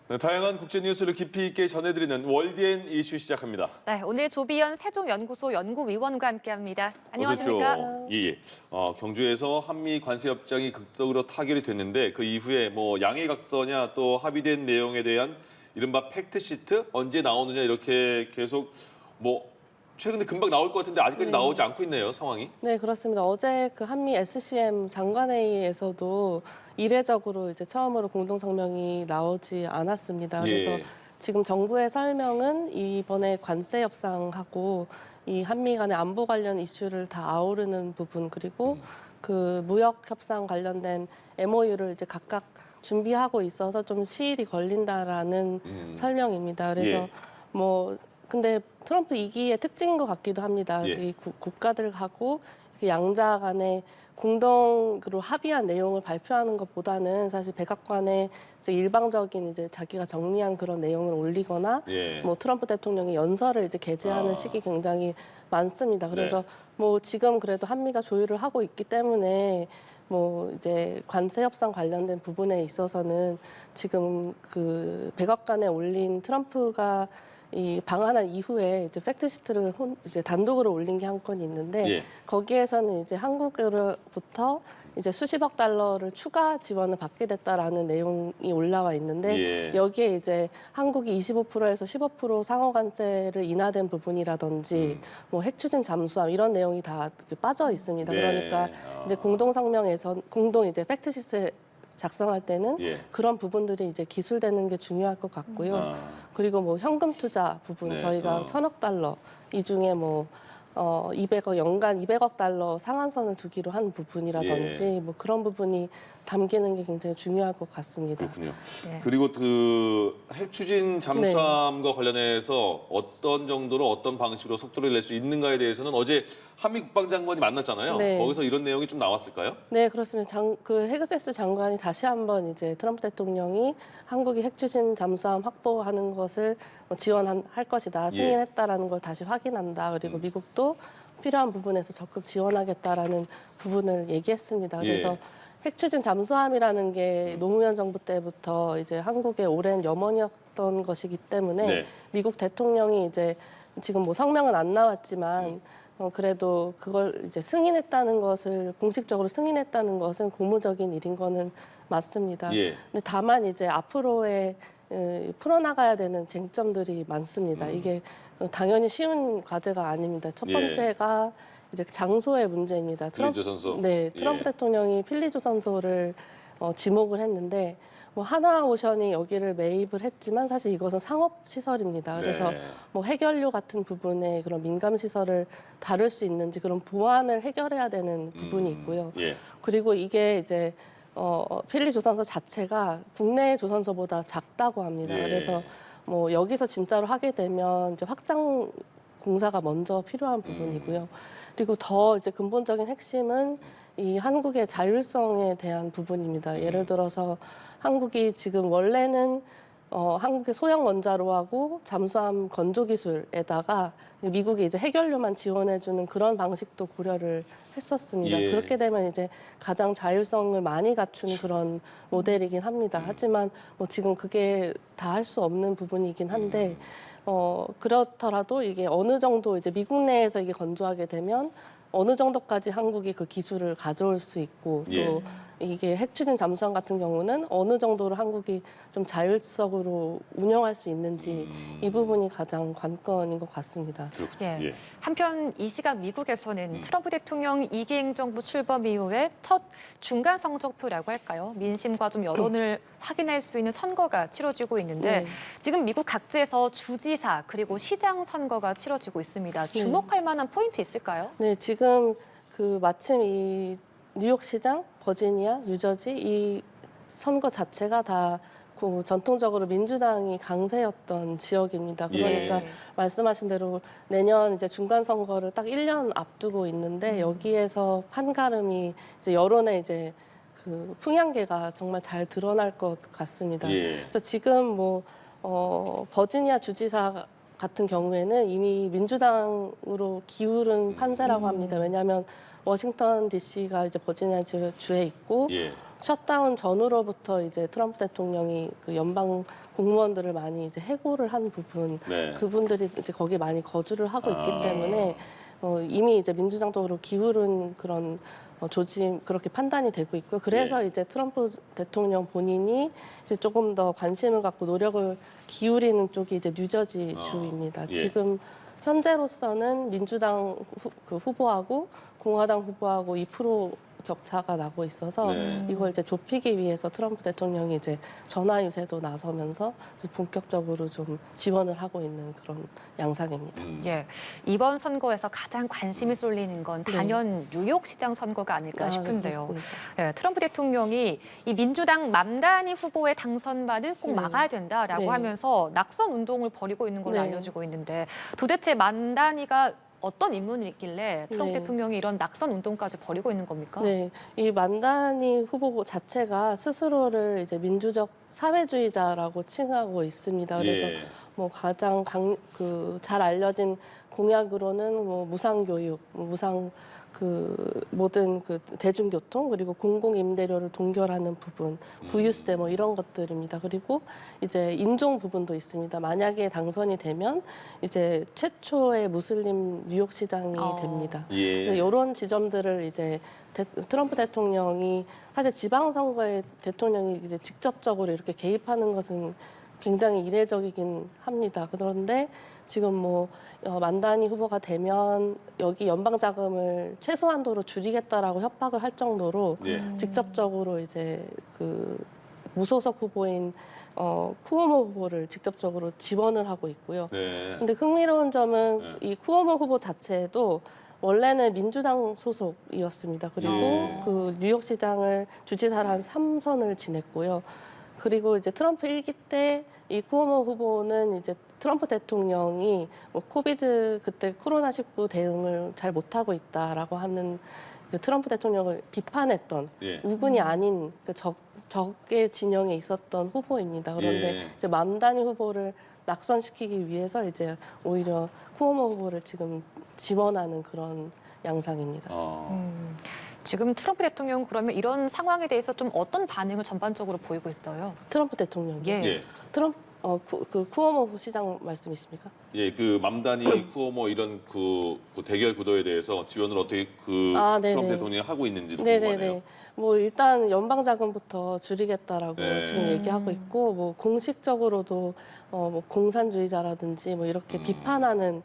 네, 다양한 국제 뉴스를 깊이 있게 전해드리는 월드엔 이슈 시작합니다. 네, 오늘 조비연 세종연구소 연구위원과 함께합니다. 안녕하십니까? 어서 오십시오. 예. 경주에서 한미 관세 협정이 극적으로 타결이 됐는데 그 이후에 뭐 양해각서냐 또 합의된 내용에 대한 이른바 팩트시트 언제 나오느냐 이렇게 계속 뭐 최근에 금방 나올 것 같은데 아직까지 나오지 않고 있네요, 상황이. 네, 그렇습니다. 어제 그 한미 SCM 장관회의에서도 이례적으로 이제 처음으로 공동 성명이 나오지 않았습니다. 그래서 예. 지금 정부의 설명은 이번에 관세 협상하고 이 한미 간의 안보 관련 이슈를 다 아우르는 부분 그리고 그 무역 협상 관련된 MOU를 이제 각각 준비하고 있어서 좀 시일이 걸린다라는 설명입니다. 그래서 예. 뭐 근데 트럼프 2기의 특징인 것 같기도 합니다. 예. 이 국가들하고 이렇게 양자 간에 공동으로 합의한 내용을 발표하는 것보다는 사실 백악관에 이제 일방적인 이제 자기가 정리한 그런 내용을 올리거나 예. 뭐 트럼프 대통령이 연설을 이제 게재하는 시기 굉장히 많습니다. 그래서 네. 뭐 지금 그래도 한미가 조율을 하고 있기 때문에 뭐 이제 관세 협상 관련된 부분에 있어서는 지금 그 백악관에 올린 트럼프가 이 방한한 이후에 이제 팩트시트를 이제 단독으로 올린 게 한 건이 있는데 예. 거기에서는 이제 한국으로부터 이제 수십억 달러를 추가 지원을 받게 됐다라는 내용이 올라와 있는데 예. 여기에 이제 한국이 25%에서 15% 상호 관세를 인하된 부분이라든지 뭐 핵 추진 잠수함 이런 내용이 다 빠져 있습니다. 네. 그러니까 이제 공동 성명에서 공동 이제 팩트시트 작성할 때는 예. 그런 부분들이 이제 기술되는 게 중요할 것 같고요. 그리고 뭐 현금 투자 부분 네, 저희가 1,000억 달러 이 중에 뭐 200억 연간 200억 달러 상한선을 두기로 한 부분이라든지 예. 뭐 그런 부분이 담기는 게 굉장히 중요할 것 같습니다. 그렇군요. 네. 그리고 그 핵추진 잠수함과 관련해서 어떤 정도로 어떤 방식으로 속도를 낼 수 있는가에 대해서는 어제 한미 국방장관이 만났잖아요. 네. 거기서 이런 내용이 좀 나왔을까요? 네, 그렇습니다. 그 헤그세스 장관이 다시 한번 이제 트럼프 대통령이 한국이 핵추진 잠수함 확보하는 것을 지원할 것이다, 승인했다라는 걸 다시 확인한다. 그리고 미국도 필요한 부분에서 적극 지원하겠다라는 부분을 얘기했습니다. 그래서 예. 핵추진 잠수함이라는 게 노무현 정부 때부터 이제 한국의 오랜 염원이었던 것이기 때문에 네. 미국 대통령이 이제 지금 뭐 성명은 안 나왔지만 그래도 그걸 이제 승인했다는 것을 공식적으로 승인했다는 것은 고무적인 일인 거는 맞습니다. 예. 근데 다만 이제 앞으로의 풀어나가야 되는 쟁점들이 많습니다. 이게 당연히 쉬운 과제가 아닙니다. 첫 예. 번째가 이제 장소의 문제입니다. 필리조선소. 네, 트럼프 예. 대통령이 필리조선소를 지목을 했는데 뭐 하나오션이 여기를 매입을 했지만 사실 이것은 상업 시설입니다. 그래서 네. 뭐 해결료 같은 부분에 그런 민감 시설을 다룰 수 있는지 그런 보안을 해결해야 되는 부분이 있고요. 예. 그리고 이게 이제 필리조선소 자체가 국내 조선소보다 작다고 합니다. 예. 그래서 뭐 여기서 진짜로 하게 되면 이제 확장 공사가 먼저 필요한 부분이고요. 그리고 더 이제 근본적인 핵심은 이 한국의 자율성에 대한 부분입니다. 예를 들어서 한국이 지금 원래는 한국의 소형 원자로하고 잠수함 건조 기술에다가 미국이 이제 해결료만 지원해주는 그런 방식도 고려를 했었습니다. 예. 그렇게 되면 이제 가장 자율성을 많이 갖춘 그런 모델이긴 합니다. 하지만 뭐 지금 그게 다 할 수 없는 부분이긴 한데 그렇더라도 이게 어느 정도 이제 미국 내에서 이게 건조하게 되면 어느 정도까지 한국이 그 기술을 가져올 수 있고 또 예. 이게 핵추진 잠수함 같은 경우는 어느 정도로 한국이 좀 자율적으로 운영할 수 있는지 이 부분이 가장 관건인 것 같습니다. 그렇군요. 예. 예. 한편 이 시각 미국에서는 트럼프 대통령 2기 행정부 출범 이후에 첫 중간 성적표라고 할까요? 민심과 좀 여론을 확인할 수 있는 선거가 치러지고 있는데 네. 지금 미국 각지에서 주지사 그리고 시장 선거가 치러지고 있습니다. 주목할 만한 포인트 있을까요? 네, 지금 그 마침 이 뉴욕시장, 버지니아, 뉴저지 이 선거 자체가 다 그 전통적으로 민주당이 강세였던 지역입니다. 그러니까 예. 말씀하신 대로 내년 이제 중간 선거를 딱 1년 앞두고 있는데 여기에서 판가름이 이제 여론의 이제 그 풍향계가 정말 잘 드러날 것 같습니다. 예. 그래서 지금 뭐 버지니아 주지사 같은 경우에는 이미 민주당으로 기울은 판세라고 합니다. 왜냐하면 워싱턴 D.C.가 이제 버지니아 주에 있고 예. 셧다운 전후로부터 이제 트럼프 대통령이 그 연방 공무원들을 많이 이제 해고를 한 부분, 네. 그분들이 이제 거기 많이 거주를 하고 있기 아. 때문에 이미 이제 민주당 쪽으로 기울은 그런 조짐 그렇게 판단이 되고 있고요. 그래서 예. 이제 트럼프 대통령 본인이 이제 조금 더 관심을 갖고 노력을 기울이는 쪽이 이제 뉴저지 주입니다. 예. 지금 현재로서는 민주당 후보하고 공화당 후보하고 2% 격차가 나고 있어서 네. 이걸 이제 좁히기 위해서 트럼프 대통령이 이제 전화 유세도 나서면서 이제 본격적으로 좀 지원을 하고 있는 그런 양상입니다. 예, 이번 선거에서 가장 관심이 쏠리는 건 단연 뉴욕시장 선거가 아닐까 싶은데요. 네, 예, 트럼프 대통령이 이 민주당 맘다니 후보의 당선만은 꼭 네. 막아야 된다라고 네. 하면서 낙선 운동을 벌이고 있는 걸로 네. 알려지고 있는데 도대체 맘다니가 어떤 인물이 있길래 트럼프 네. 대통령이 이런 낙선 운동까지 벌이고 있는 겁니까? 네, 이 만다니 후보 자체가 스스로를 이제 민주적 사회주의자라고 칭하고 있습니다. 그래서 예. 뭐 가장 잘 알려진 공약으로는 뭐 무상 교육, 무상 모든 대중교통 그리고 공공 임대료를 동결하는 부분, 부유세 뭐 이런 것들입니다. 그리고 이제 인종 부분도 있습니다. 만약에 당선이 되면 이제 최초의 무슬림 뉴욕시장이 됩니다. 예. 그래서 이런 지점들을 이제 트럼프 대통령이 사실 지방선거에 대통령이 이제 직접적으로 이렇게 개입하는 것은 굉장히 이례적이긴 합니다. 그런데 지금 뭐 만다니 후보가 되면 여기 연방 자금을 최소한도로 줄이겠다라고 협박을 할 정도로 예. 직접적으로 이제 무소속 후보인 쿠오모 후보를 직접적으로 지원을 하고 있고요. 네. 근데 흥미로운 점은 이 쿠오모 후보 자체도 원래는 민주당 소속이었습니다. 그리고 예. 그 뉴욕시장을 주지사를 한 3선을 지냈고요. 그리고 이제 트럼프 1기 때 이 쿠오모 후보는 이제 트럼프 대통령이 뭐 코비드 그때 코로나19 대응을 잘 못하고 있다라고 하는 그 트럼프 대통령을 비판했던 예. 우군이 아닌 적의 진영에 있었던 후보입니다. 그런데 예. 이제 맘다니 후보를 낙선시키기 위해서 이제 오히려 쿠오모 후보를 지금 지원하는 그런 양상입니다. 지금 트럼프 대통령 그러면 이런 상황에 대해서 좀 어떤 반응을 전반적으로 보이고 있어요? 트럼프 대통령이 예. 예. 트럼프 쿠오모 시장 말씀이십니까? 예, 그 맘다니 쿠오모 이런 그 대결 구도에 대해서 지원을 어떻게 네네. 트럼프 대통령이 하고 있는지도 궁금하네요. 네네네. 뭐 일단 연방 자금부터 줄이겠다라고 네. 지금 얘기하고 있고 뭐 공식적으로도 뭐 공산주의자라든지 뭐 이렇게 비판하는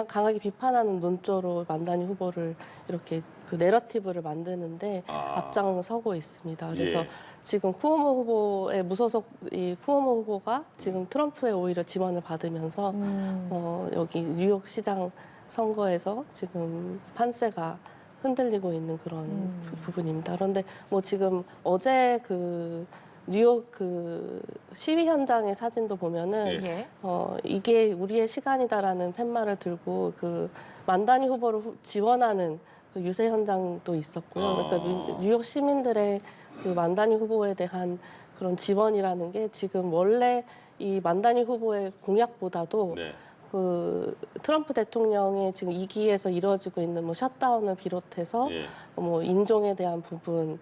강하게 비판하는 논조로 만다니 후보를 이렇게 그 내러티브를 만드는데 앞장서고 있습니다. 그래서 예. 지금 쿠오모 후보의 무소속 이 쿠오모 후보가 지금 트럼프의 오히려 지원을 받으면서 여기 뉴욕 시장 선거에서 지금 판세가 흔들리고 있는 그런 부분입니다. 그런데 뭐 지금 어제 뉴욕 시위 현장의 사진도 보면은 예. 이게 우리의 시간이다라는 팻말을 들고 만다니 후보를 지원하는 유세 현장도 있었고요. 그러니까 뉴욕 시민들의 만다니 후보에 대한 그런 지원이라는 게 지금 원래 이 만다니 후보의 공약보다도 네. 트럼프 대통령의 지금 2기에서 이루어지고 있는 뭐 셧다운을 비롯해서 예. 뭐 인종에 대한 부분,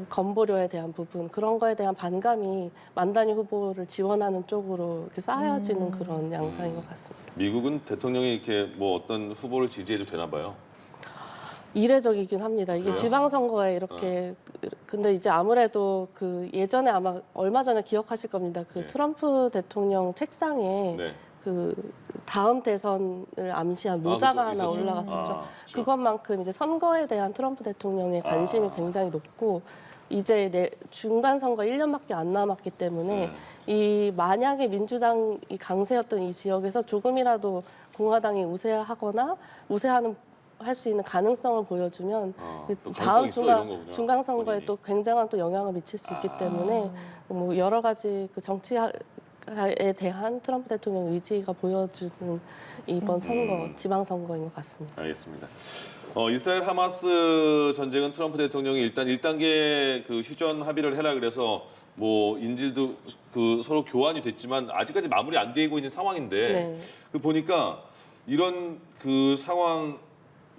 건보료에 대한 부분 그런 거에 대한 반감이 만다니 후보를 지원하는 쪽으로 이렇게 쌓여지는 그런 양상인 것 같습니다. 미국은 대통령이 이렇게 뭐 어떤 후보를 지지해도 되나 봐요. 이례적이긴 합니다. 이게 그래요? 지방선거에 이렇게 근데 이제 아무래도 예전에 아마 얼마 전에 기억하실 겁니다. 네. 트럼프 대통령 책상에 네. 다음 대선을 암시한 모자가 그렇죠. 하나 있었죠. 올라갔었죠. 그렇죠. 그것만큼 이제 선거에 대한 트럼프 대통령의 관심이 굉장히 높고 이제 중간 선거 1년밖에 안 남았기 때문에 이 만약에 민주당이 강세였던 이 지역에서 조금이라도 공화당이 우세하거나 할 수 있는 가능성을 보여주면 또 다음 가능성 있어, 이런 거군요. 중간 선거에 본인이. 또 굉장한 또 영향을 미칠 수 있기 때문에 뭐 여러 가지 정치에 대한 트럼프 대통령 의지가 보여주는 이번 선거, 지방 선거인 것 같습니다. 알겠습니다. 이스라엘 하마스 전쟁은 트럼프 대통령이 일단 1단계 휴전 합의를 해라 그래서 뭐 인질도 서로 교환이 됐지만 아직까지 마무리 안 되고 있는 상황인데 네. 보니까 이런 상황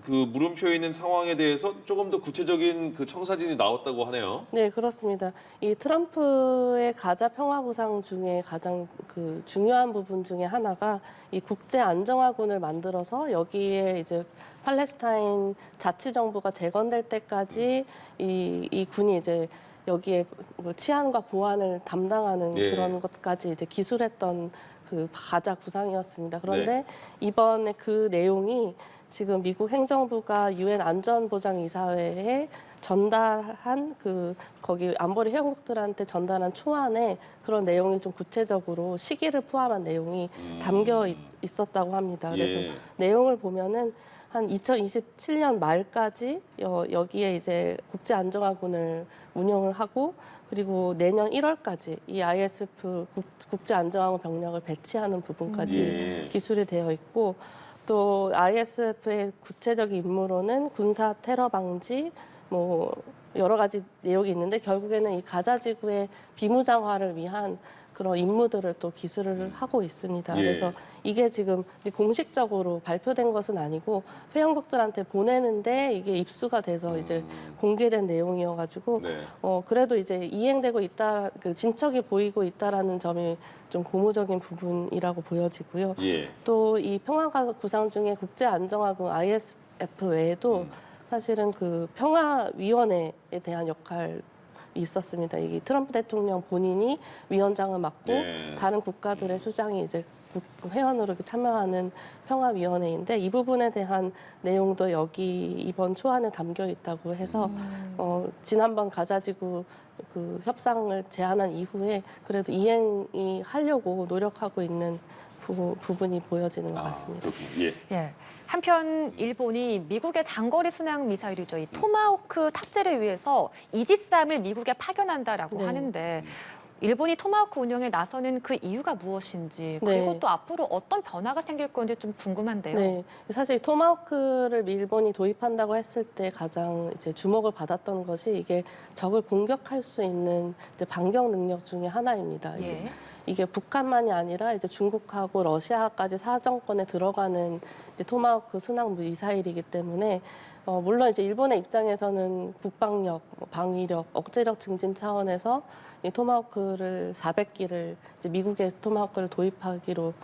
그 물음표에 있는 상황에 대해서 조금 더 구체적인 그 청사진이 나왔다고 하네요. 네, 그렇습니다. 이 트럼프의 가자 평화 구상 중에 가장 그 중요한 부분 중에 하나가 이 국제 안정화군을 만들어서 여기에 이제 팔레스타인 자치정부가 재건될 때까지 이 군이 이제 여기에 뭐 치안과 보안을 담당하는 예. 그런 것까지 이제 기술했던 그 가자 구상이었습니다. 그런데 네. 이번에 그 내용이 지금 미국 행정부가 유엔 안전보장이사회에 전달한 그 거기 안보리 회원국들한테 전달한 초안에 그런 내용이 좀 구체적으로 시기를 포함한 내용이 담겨 있었다고 합니다. 그래서 예. 내용을 보면은 한 2027년 말까지 여기에 이제 국제안정화군을 운영을 하고 그리고 내년 1월까지 이 ISF 국제안정화군 병력을 배치하는 부분까지 예. 기술이 되어 있고 또 ISF의 구체적인 임무로는 군사 테러 방지 뭐 여러 가지 내용이 있는데 결국에는 이 가자 지구의 비무장화를 위한 그런 임무들을 또 기술을 하고 있습니다. 예. 그래서 이게 지금 공식적으로 발표된 것은 아니고 회원국들한테 보내는데 이게 입수가 돼서 이제 공개된 내용이어가지고 네. 그래도 이제 이행되고 있다, 그 진척이 보이고 있다라는 점이 좀 고무적인 부분이라고 보여지고요. 예. 또 이 평화 구상 중에 국제안정화군 ISF 외에도 사실은 그 평화위원회에 대한 역할이 있었습니다. 이 트럼프 대통령 본인이 위원장을 맡고 네. 다른 국가들의 수장이 이제 회원으로 이렇게 참여하는 평화위원회인데 이 부분에 대한 내용도 여기 이번 초안에 담겨 있다고 해서 지난번 가자지구 그 협상을 제안한 이후에 그래도 이행이 하려고 노력하고 있는 부분이 보여지는 것 같습니다. 그렇군요. 예. 예. 한편 일본이 미국의 장거리 순항 미사일이죠. 이 토마호크 탑재를 위해서 이지스함을 미국에 파견한다라고 네. 하는데 일본이 토마호크 운영에 나서는 그 이유가 무엇인지 그리고 네. 또 앞으로 어떤 변화가 생길 건지 좀 궁금한데요. 네, 사실 토마호크를 일본이 도입한다고 했을 때 가장 이제 주목을 받았던 것이 이게 적을 공격할 수 있는 이제 반격 능력 중에 하나입니다. 이제 예. 이게 북한만이 아니라 이제 중국하고 러시아까지 사정권에 들어가는 이제 토마호크 순항 미사일이기 때문에 물론 이제 일본의 입장에서는 국방력, 방위력, 억제력 증진 차원에서 이 토마호크를 400기를 이제 미국의 토마호크를 도입하기로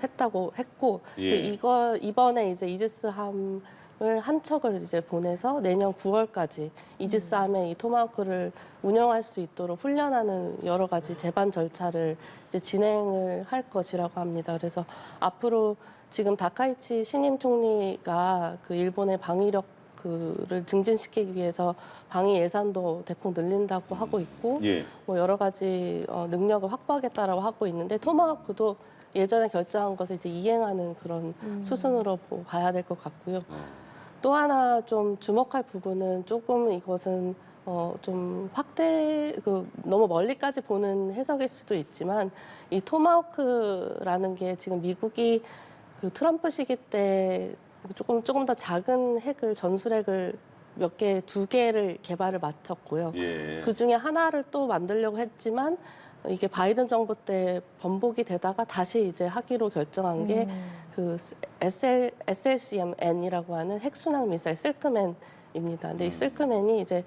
했다고 했고 예. 이번에 이제 이지스함을 한 척을 이제 보내서 내년 9월까지 이지스함에 이 토마호크를 운영할 수 있도록 훈련하는 여러 가지 제반 절차를 이제 진행을 할 것이라고 합니다. 그래서 앞으로 지금 다카이치 신임 총리가 그 일본의 방위력 를 증진시키기 위해서 방위 예산도 대폭 늘린다고 하고 있고 예. 뭐 여러 가지 능력을 확보하겠다라고 하고 있는데 토마호크도 예전에 결정한 것을 이제 이행하는 그런 수순으로 봐야 될 것 같고요. 또 하나 좀 주목할 부분은 조금 이것은 좀 너무 멀리까지 보는 해석일 수도 있지만 이 토마호크라는 게 지금 미국이 그 트럼프 시기 때 조금 더 작은 전술핵을 두 개를 개발을 마쳤고요. 예. 그 중에 하나를 또 만들려고 했지만 이게 바이든 정부 때 번복이 되다가 다시 이제 하기로 결정한 게 그 SLCMN이라고 하는 핵순항 미사일 실크맨입니다. 근데 이 실크맨이 이제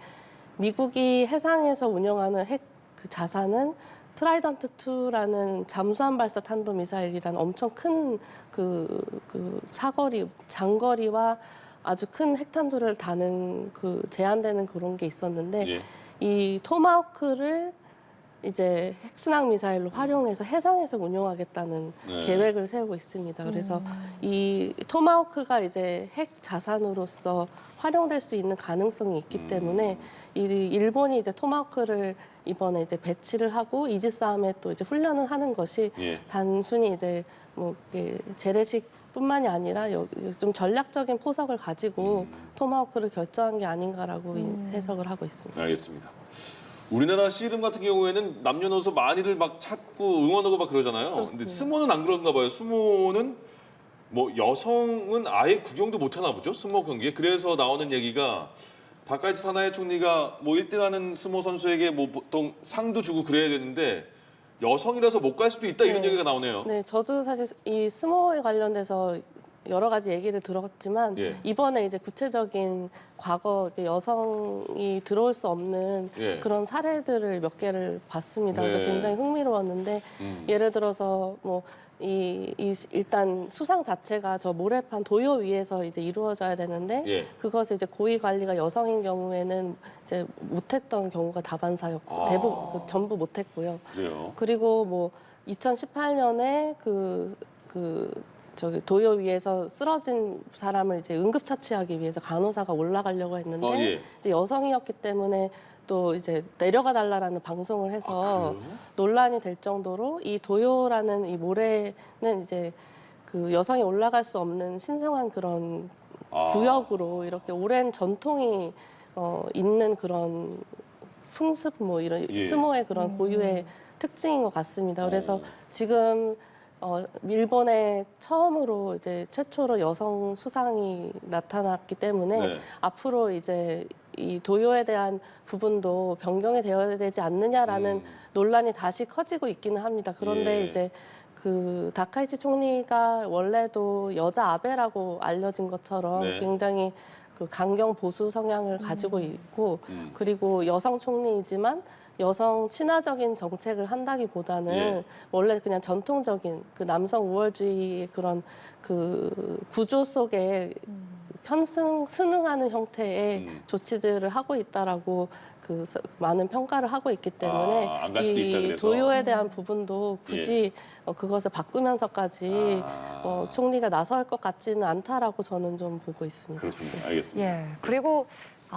미국이 해상에서 운영하는 핵 그 자산은 트라이던트 2라는 잠수함 발사 탄도 미사일이라는 엄청 큰 장거리와 아주 큰 핵탄두를 다는 그 제한되는 그런 게 있었는데 예. 이 토마호크를 이제 핵순항 미사일로 활용해서 해상에서 운용하겠다는 네. 계획을 세우고 있습니다. 그래서 이 토마호크가 이제 핵 자산으로서 활용될 수 있는 가능성이 있기 때문에 이 일본이 이제 토마호크를 이번에 이제 배치를 하고 이지스함에 또 이제 훈련을 하는 것이 예. 단순히 이제 뭐 재래식뿐만이 아니라 좀 전략적인 포석을 가지고 토마호크를 결정한 게 아닌가라고 해석을 하고 있습니다. 알겠습니다. 우리나라 씨름 같은 경우에는 남녀노소 많이들 막 찾고 응원하고 막 그러잖아요. 그렇습니다. 근데 스모는 안 그런가 봐요. 스모는 뭐 여성은 아예 구경도 못 하나 보죠. 스모 경기에. 그래서 나오는 얘기가 다카이치 사나에 총리가 뭐 1등하는 스모 선수에게 뭐 보통 상도 주고 그래야 되는데 여성이라서 못 갈 수도 있다 이런 네. 얘기가 나오네요. 네, 저도 사실 이 스모에 관련돼서 여러 가지 얘기를 들었지만 예. 이번에 이제 구체적인 과거 여성이 들어올 수 없는 예. 그런 사례들을 몇 개를 봤습니다. 네. 그래서 굉장히 흥미로웠는데 예를 들어서 뭐 일단 수상 자체가 저 모래판 도요 위에서 이제 이루어져야 되는데 예. 그것을 이제 고위 관리가 여성인 경우에는 이제 못했던 경우가 다반사였고 아. 대부분 전부 못했고요. 그래요. 그리고 뭐 2018년에 저기 도요 위에서 쓰러진 사람을 이제 응급처치하기 위해서 간호사가 올라가려고 했는데 예. 이제 여성이었기 때문에 또 이제 내려가 달라라는 방송을 해서 그래요? 논란이 될 정도로 이 도요라는 이 모래는 이제 그 여성이 올라갈 수 없는 신성한 그런 구역으로 이렇게 오랜 전통이 있는 그런 풍습 뭐 이런 예. 스모의 그런 고유의 특징인 것 같습니다. 그래서 지금 일본에 처음으로 이제 최초로 여성 수상이 나타났기 때문에 네. 앞으로 이제 이 도요에 대한 부분도 변경이 되어야 되지 않느냐라는 논란이 다시 커지고 있기는 합니다. 그런데 예. 이제 그 다카이치 총리가 원래도 여자 아베라고 알려진 것처럼 네. 굉장히 그 강경 보수 성향을 가지고 있고 그리고 여성 총리이지만 여성 친화적인 정책을 한다기보다는 예. 원래 그냥 전통적인 그 남성 우월주의의 그런 그 구조 속에 순응하는 형태의 조치들을 하고 있다라고 많은 평가를 하고 있기 때문에 안갈 수도 있다, 이 그래서. 도요에 대한 부분도 굳이 그것을 바꾸면서까지 총리가 나설 것 같지는 않다라고 저는 좀 보고 있습니다. 그렇군요. 알겠습니다. 예. 그리고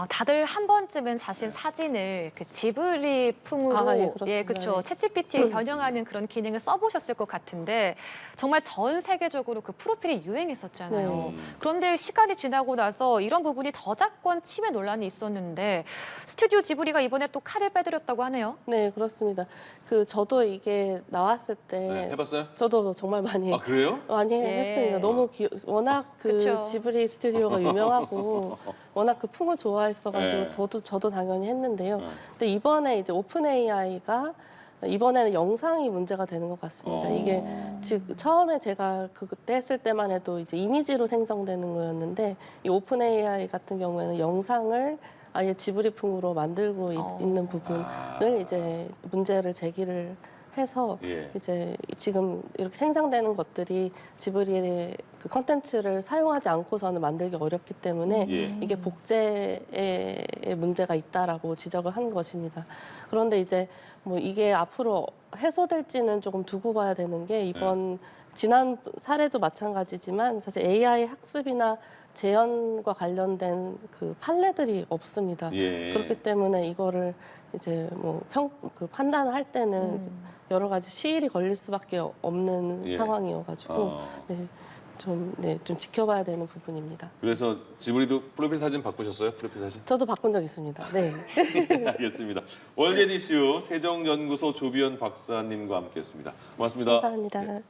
다들 한 번쯤은 사실 사진을 그 지브리 풍으로 예, 그렇습니다. 그렇죠. 챗GPT에 변형하는 그런 기능을 써보셨을 것 같은데 정말 전 세계적으로 그 프로필이 유행했었잖아요. 네. 그런데 시간이 지나고 나서 이런 부분이 저작권 침해 논란이 있었는데 스튜디오 지브리가 이번에 또 칼을 빼들였다고 하네요. 네, 그렇습니다. 저도 이게 나왔을 때 네, 해봤어요? 저도 정말 많이 그래요? 많이 했습니다. 너무 워낙 그쵸. 지브리 스튜디오가 유명하고 워낙 그 풍을 좋아했어가지고 네. 저도 당연히 했는데요. 근데 이번에 이제 오픈 AI가 이번에는 영상이 문제가 되는 것 같습니다. 이게 지금 처음에 제가 그때 했을 때만 해도 이제 이미지로 생성되는 거였는데 이 오픈 AI 같은 경우에는 영상을 아예 지브리풍으로 만들고 있는 부분을 이제 문제를 제기를 해서 예. 이제 지금 이렇게 생성되는 것들이 지브리의 그 컨텐츠를 사용하지 않고서는 만들기 어렵기 때문에 예. 이게 복제에 문제가 있다라고 지적을 한 것입니다. 그런데 이제 뭐 이게 앞으로 해소될지는 조금 두고 봐야 되는 게 이번 지난 사례도 마찬가지지만 사실 AI 학습이나 재현과 관련된 그 판례들이 없습니다. 예. 그렇기 때문에 이거를 이제 뭐 판단을 할 때는 여러 가지 시일이 걸릴 수밖에 없는 예. 상황이어가지고 좀 지켜봐야 되는 부분입니다. 그래서 지브리도 프로필 사진 바꾸셨어요? 프로필 사진? 저도 바꾼 적 있습니다. 네. 알겠습니다. 월간 이슈 세종연구소 조비연 박사님과 함께했습니다. 고맙습니다. 감사합니다.